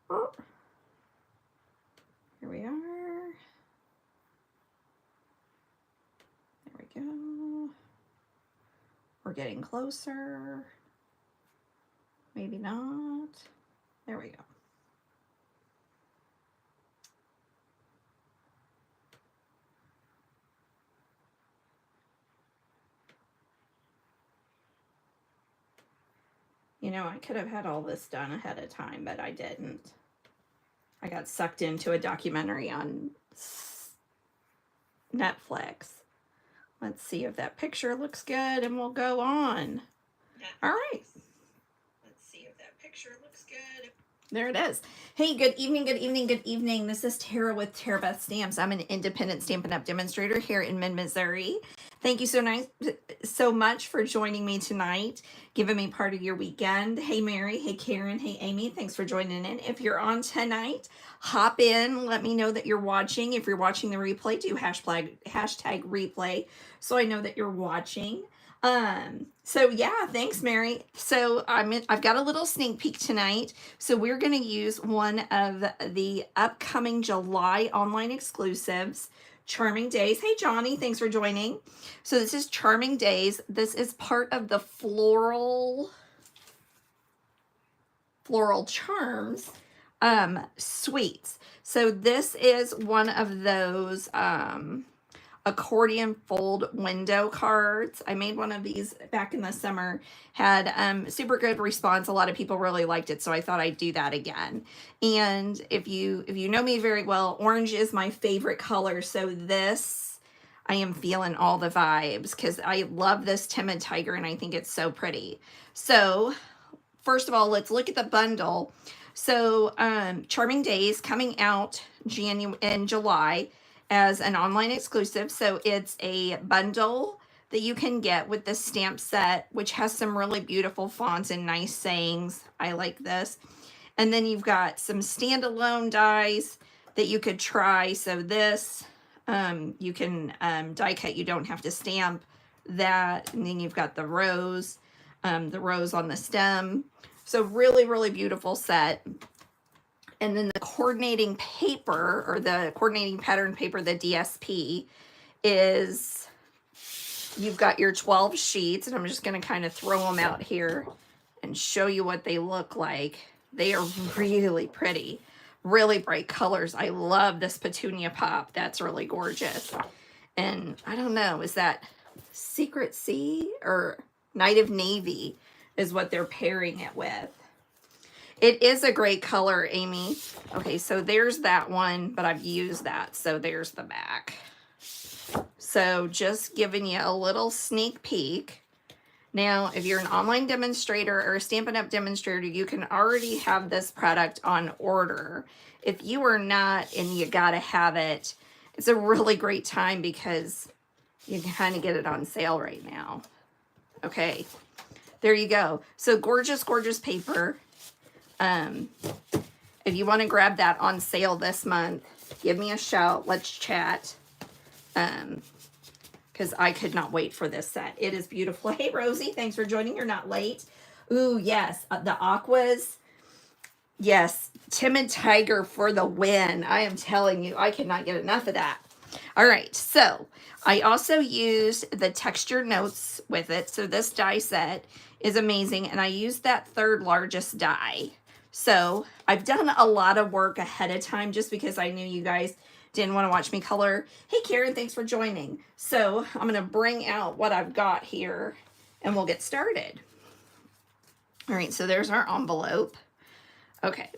Here we are. There we go. We're getting closer. Maybe not. There we go. You know, I could have had all this done ahead of time, but I didn't. I got sucked into a documentary on Netflix. Let's see if that picture looks good and we'll go on. All right. Let's see if that picture looks good. There it is. Hey, good evening, good evening, good evening. This is Tara with Tara Beth Stamps. I'm an independent Stampin' Up! Demonstrator here in Mid-Missouri. Thank you so much for joining me tonight, giving me part of your weekend. Hey, Mary. Hey, Karen. Hey, Amy. Thanks for joining in. If you're on tonight, hop in. Let me know that you're watching. If you're watching the replay, do hashtag replay so I know that you're watching. So yeah, thanks, Mary. So I've got a little sneak peek tonight. So we're going to use one of the upcoming July online exclusives, Charming Days. Hey, Johnny, thanks for joining. So this is Charming Days. This is part of the Floral Charms suites. So this is one of those accordion fold window cards. I made one of these back in the summer, had super good response. A lot of people really liked it, so I thought I'd do that again. And if you know me very well, orange is my favorite color, so this, I am feeling all the vibes because I love this Timid Tiger and I think it's so pretty. So first of all, let's look at the bundle. So Charming Days coming out in July as an online exclusive. So it's a bundle that you can get with the stamp set, which has some really beautiful fonts and nice sayings. I like this. And then you've got some standalone dies that you could try. So this, you can die cut. You don't have to stamp that. And then you've got the rose on the stem. So really, really beautiful set. And then the coordinating paper, or the coordinating pattern paper, the DSP, is, you've got your 12 sheets, and I'm just going to kind of throw them out here and show you what they look like. They are really pretty, really bright colors. I love this Petunia Pop. That's really gorgeous. And I don't know, is that Secret Sea or Night of Navy is what they're pairing it with. It is a great color, Amy. Okay, so there's that one, but I've used that. So there's the back. So just giving you a little sneak peek. Now, if you're an online demonstrator or a Stampin' Up! Demonstrator, you can already have this product on order. If you are not and you gotta have it, it's a really great time because you can kind of get it on sale right now. Okay, there you go. So gorgeous, gorgeous paper. If you want to grab that on sale this month, give me a shout. Let's chat. Because I could not wait for this set. It is beautiful. Hey, Rosie, thanks for joining. You're not late. Ooh, yes, the aquas. Yes, Timid Tiger for the win. I am telling you, I cannot get enough of that. All right, so I also used the textured notes with it. So this die set is amazing, and I used that third largest die. So I've done a lot of work ahead of time just because I knew you guys didn't want to watch me color. Hey, Karen, thanks for joining. So I'm going to bring out what I've got here and we'll get started. All right, so there's our envelope. Okay,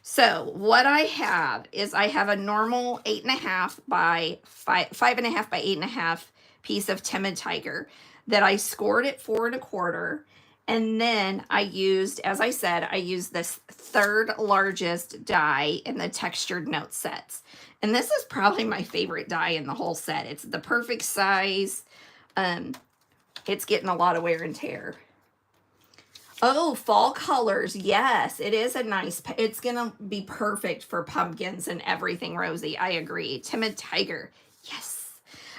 so what I have is I have a normal 8.5 by 5.5 by 8.5 piece of Timid Tiger that I scored at 4 1/4. And then I used, as I said, I used this third largest die in the textured note sets. And this is probably my favorite die in the whole set. It's the perfect size. It's getting a lot of wear and tear. Oh, fall colors. Yes, it is a nice, it's going to be perfect for pumpkins and everything, Rosie. I agree. Timid Tiger. Yes.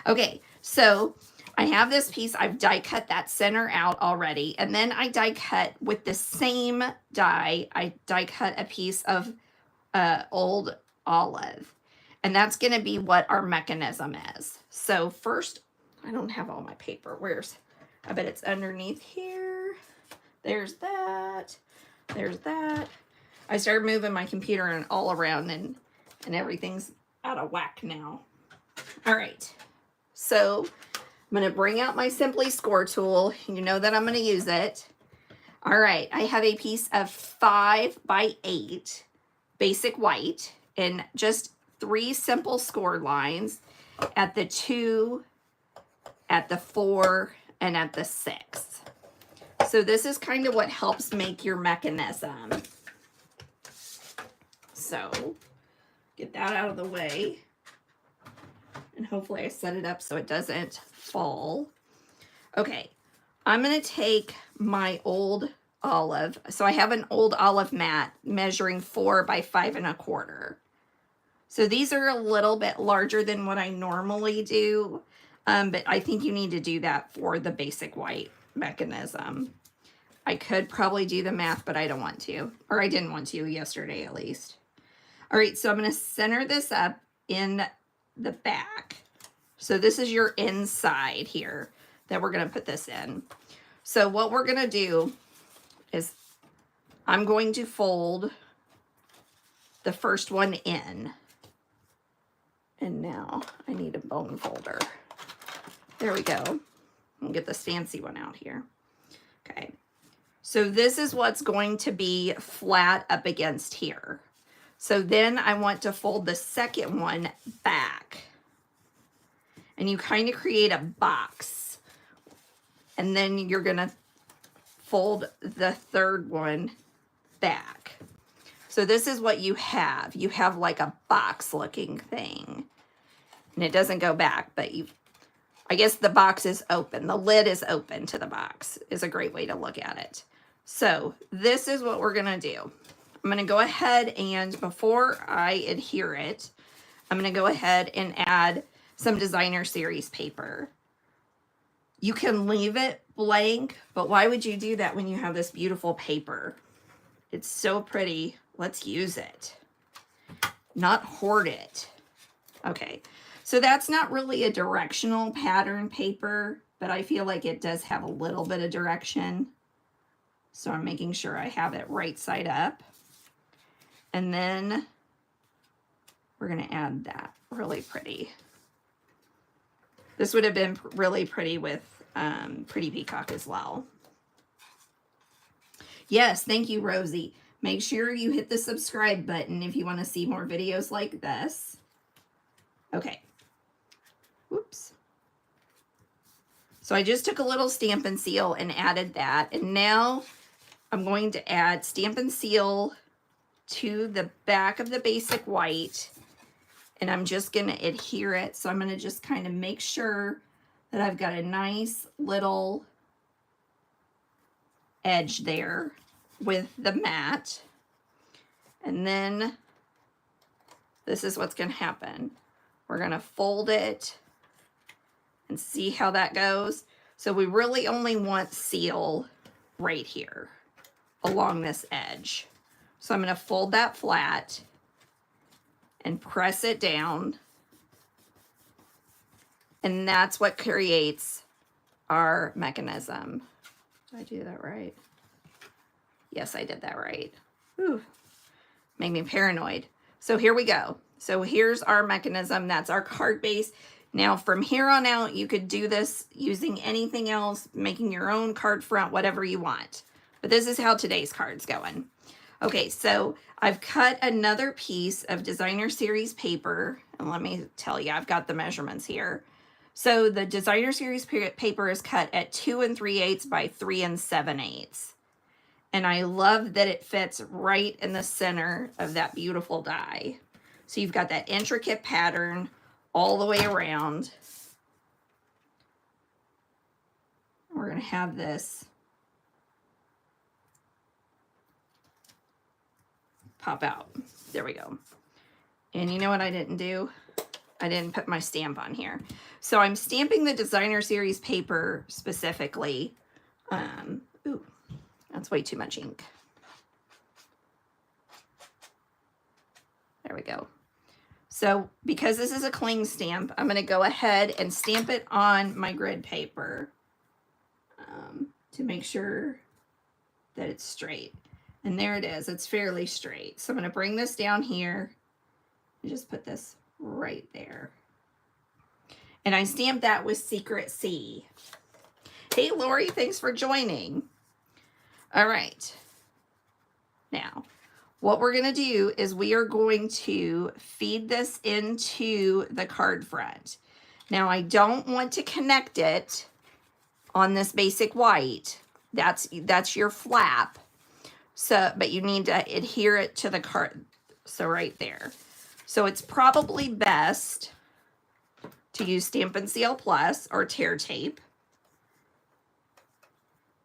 Okay, so I have this piece. I've die cut that center out already. And then I die cut with the same die. I die cut a piece of old olive. And that's going to be what our mechanism is. So first, I don't have all my paper. I bet it's underneath here. There's that. There's that. I started moving my computer all around and everything's out of whack now. All right. So I'm going to bring out my Simply Score tool. You know that I'm going to use it. All right. I have a piece of 5 by 8 basic white and just 3 simple score lines at the 2, at the 4, and at the 6. So this is kind of what helps make your mechanism. So get that out of the way. And hopefully I set it up so it doesn't fall. Okay, I'm going to take my old olive. So I have an old olive mat measuring 4 by 5 1/4. So these are a little bit larger than what I normally do, but I think you need to do that for the basic white mechanism. I could probably do the math, but I don't want to, or I didn't want to yesterday at least. All right, so I'm going to center this up in the back. So this is your inside here that we're going to put this in. So what we're going to do is I'm going to fold the first one in. And now I need a bone folder. There we go. I'll get this fancy one out here. Okay. So this is what's going to be flat up against here. So then I want to fold the second one back. And you kind of create a box. And then you're going to fold the third one back. So this is what you have. You have like a box looking thing. And it doesn't go back, but I guess the box is open. The lid is open to the box is a great way to look at it. So this is what we're going to do. I'm going to go ahead and before I adhere it, I'm going to go ahead and add some designer series paper. You can leave it blank, but why would you do that when you have this beautiful paper? It's so pretty. Let's use it, not hoard it. Okay, so that's not really a directional pattern paper, but I feel like it does have a little bit of direction. So I'm making sure I have it right side up. And then we're going to add that really pretty. This would have been really pretty with Pretty Peacock as well. Yes, thank you, Rosie. Make sure you hit the subscribe button if you want to see more videos like this. Okay. Whoops. So I just took a little Stampin' Seal and added that. And now I'm going to add Stampin' Seal to the back of the basic white. And I'm just going to adhere it. So I'm going to just kind of make sure that I've got a nice little edge there with the mat. And then this is what's going to happen. We're going to fold it and see how that goes. So we really only want seal right here along this edge. So I'm going to fold that flat and press it down. And that's what creates our mechanism. Did I do that right? Yes, I did that right. Whew. Made me paranoid. So here we go. So here's our mechanism. That's our card base. Now from here on out, you could do this using anything else, making your own card front, whatever you want. But this is how today's card's going. Okay, so I've cut another piece of designer series paper. And let me tell you, I've got the measurements here. So the designer series paper is cut at 2 3/8 by 3 7/8. And I love that it fits right in the center of that beautiful die. So you've got that intricate pattern all the way around. We're going to have this pop out. There we go. And you know what I didn't do? I didn't put my stamp on here. So I'm stamping the designer series paper specifically. Ooh, that's way too much ink. There we go. So because this is a cling stamp, I'm going to go ahead and stamp it on my grid paper to make sure that it's straight. And there it is. It's fairly straight. So I'm going to bring this down here and just put this right there. And I stamped that with Secret C. Hey, Lori, thanks for joining. All right. Now, what we're going to do is we are going to feed this into the card front. Now, I don't want to connect it on this basic white. That's your flap. So, but you need to adhere it to the card. So right there. So it's probably best to use Stampin' Seal Plus or tear tape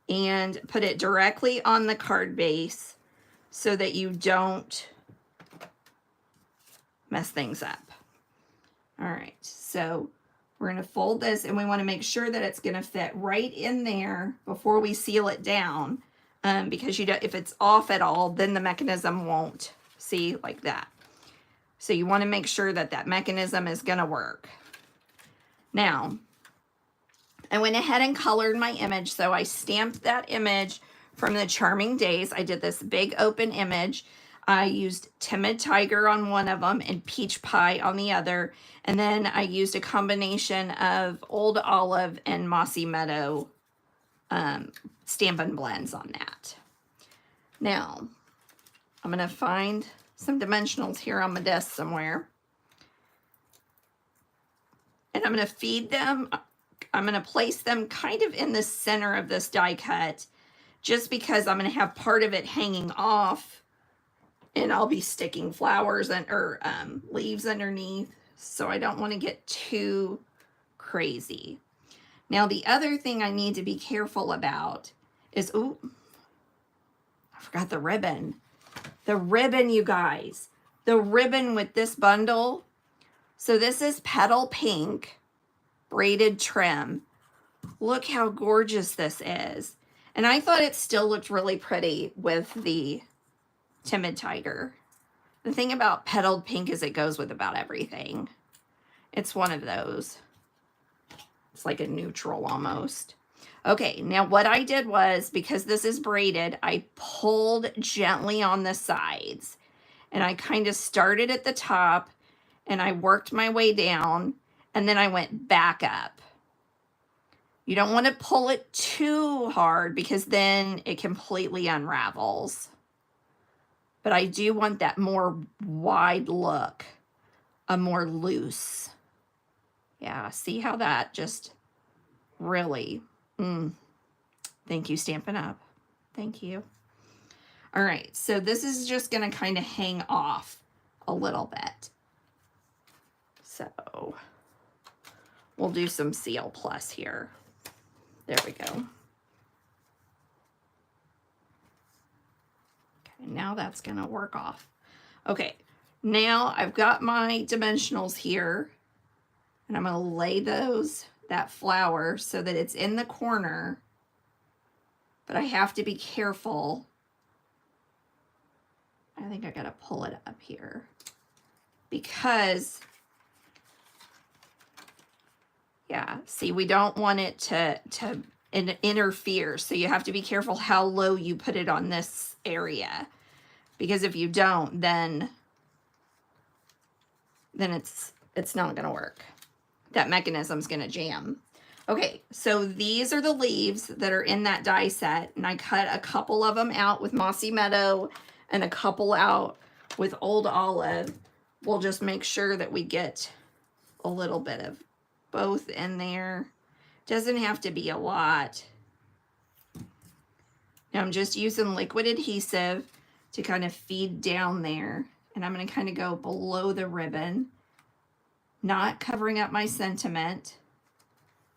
and put it directly on the card base so that you don't mess things up. All right, so we're going to fold this, and we want to make sure that it's going to fit right in there before we seal it down, because if it's off at all, then the mechanism won't see like that. So you want to make sure that that mechanism is going to work. Now, I went ahead and colored my image, so I stamped that image from the Charming Days. I did this big open image. I used Timid Tiger on one of them and Peach Pie on the other. And then I used a combination of Old Olive and Mossy Meadow Stampin' blends on that. Now, I'm going to find some dimensionals here on my desk somewhere. And I'm going to feed them. I'm going to place them kind of in the center of this die cut, just because I'm going to have part of it hanging off, and I'll be sticking flowers or leaves underneath, so I don't want to get too crazy. Now, the other thing I need to be careful about is, ooh, I forgot the ribbon. The ribbon, you guys. The ribbon with this bundle. So this is Petal Pink braided trim. Look how gorgeous this is. And I thought it still looked really pretty with the Timid Tiger. The thing about Petaled Pink is it goes with about everything. It's one of those. It's like a neutral almost. Okay, now what I did was, because this is braided, I pulled gently on the sides. And I kind of started at the top, and I worked my way down, and then I went back up. You don't want to pull it too hard, because then it completely unravels. But I do want that more wide look, a more loose. Yeah, see how that just really, thank you, Stampin' Up. Thank you. All right, so this is just going to kind of hang off a little bit. So we'll do some Seal Plus here. There we go. Okay, now that's going to work off. Okay, now I've got my dimensionals here, and I'm going to lay that flower so that it's in the corner, but I have to be careful. I think I got to pull it up here because, yeah, see, we don't want it to interfere. So you have to be careful how low you put it on this area, because if you don't, then it's not going to work. That mechanism's going to jam. Okay, so these are the leaves that are in that die set, and I cut a couple of them out with Mossy Meadow and a couple out with Old Olive. We'll just make sure that we get a little bit of both in there. Doesn't have to be a lot. Now I'm just using liquid adhesive to kind of feed down there, and I'm going to kind of go below the ribbon, not covering up my sentiment,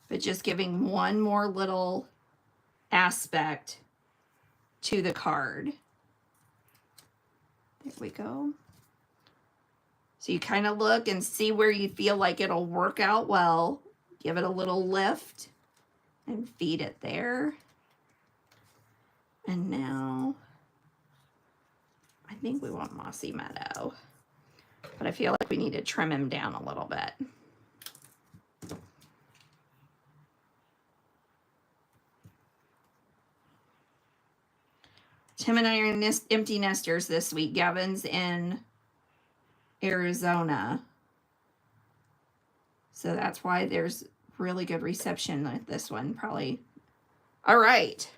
but just giving one more little aspect to the card. There we go. So you kind of look and see where you feel like it'll work out well. Give it a little lift and feed it there. And now I think we want Mossy Meadow. but I feel like we need to trim him down a little bit. Tim and I are empty nesters this week. Gavin's in Arizona. So that's why there's really good reception with this one, probably. All right.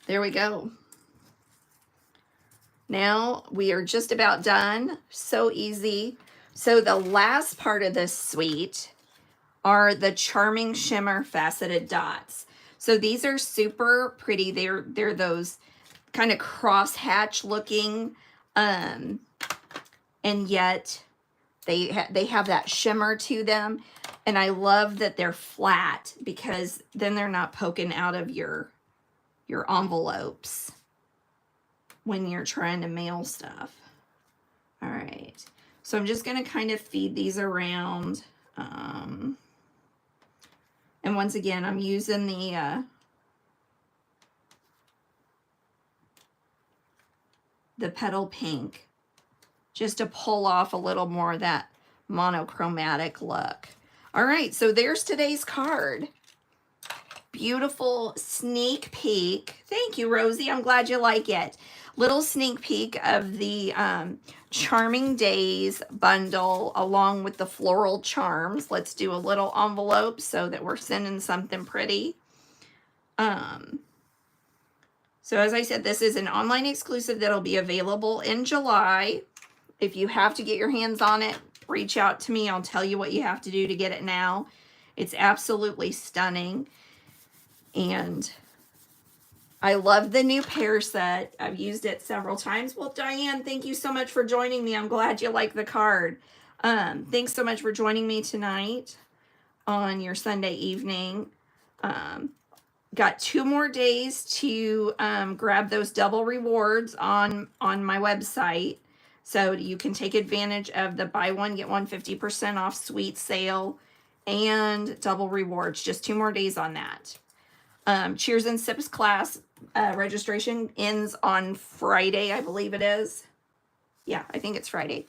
There we go. Now we are just about done. So easy. So the last part of this suite are the Charming Shimmer Faceted Dots. So these are super pretty. They're those kind of crosshatch looking, and yet they have that shimmer to them. And I love that they're flat because then they're not poking out of your envelopes when you're trying to mail stuff. All right, so I'm just going to kind of feed these around. And once again, I'm using the petal pink just to pull off a little more of that monochromatic look. All right, so there's today's card. Beautiful sneak peek. Thank you, Rosie. I'm glad you like it. Little sneak peek of the Charming Days bundle along with the floral charms. Let's do a little envelope so that we're sending something pretty. So as I said, this is an online exclusive that'll be available in July. If you have to get your hands on it, reach out to me. I'll tell you what you have to do to get it now. It's absolutely stunning. And I love the new pear set. I've used it several times. Well, Diane, thank you so much for joining me. I'm glad you like the card. Thanks so much for joining me tonight on your Sunday evening. Got 2 more days to grab those double rewards on my website. So you can take advantage of the buy one, get one 50% off suite sale and double rewards. Just 2 more days on that. Cheers and Sips class registration ends on Friday, I believe it is. Yeah, I think it's Friday.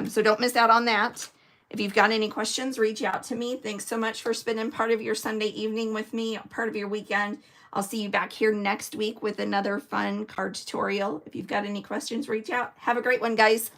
So don't miss out on that. If you've got any questions, reach out to me. Thanks so much for spending part of your Sunday evening with me, part of your weekend. I'll see you back here next week with another fun card tutorial. If you've got any questions, reach out. Have a great one, guys.